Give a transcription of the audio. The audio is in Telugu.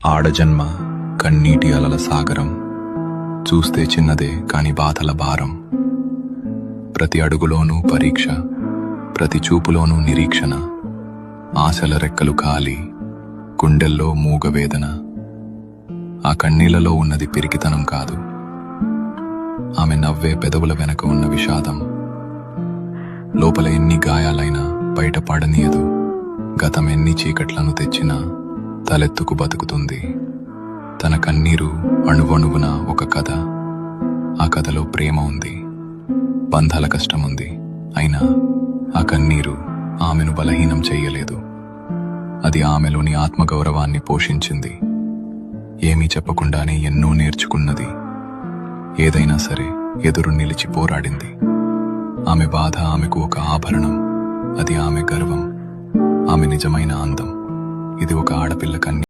ఆడజన్మ కన్నీటి అలల సాగరం, చూస్తే చిన్నదే కాని బాధల భారం. ప్రతి అడుగులోనూ పరీక్ష, ప్రతి చూపులోనూ నిరీక్షణ. ఆశల రెక్కలు కాలి, గుండెల్లో మూగవేదన. ఆ కన్నీళ్లలో ఉన్నది పిరికితనం కాదు, ఆమె నవ్వే పెదవుల వెనక ఉన్న విషాదం. లోపల ఎన్ని గాయాలైనా బయటపడనీయదు, గతం ఎన్ని చీకట్లను తెచ్చినా తలెత్తుకు బతుకుతుంది. తన కన్నీరు అణువణువున ఒక కథ. ఆ కథలో ప్రేమ ఉంది, బంధాల కష్టముంది. అయినా ఆ కన్నీరు ఆమెను బలహీనం చెయ్యలేదు. అది ఆమెలోని ఆత్మగౌరవాన్ని పోషించింది. ఏమీ చెప్పకుండానే ఎన్నో నేర్చుకున్నది. ఏదైనా సరే ఎదురు నిలిచి పోరాడింది. ఆమె బాధ ఆమెకు ఒక ఆభరణం, అది ఆమె గర్వం, ఆమె నిజమైన అందం. ఇది ఒక ఆడపిల్ల కన్నీరు.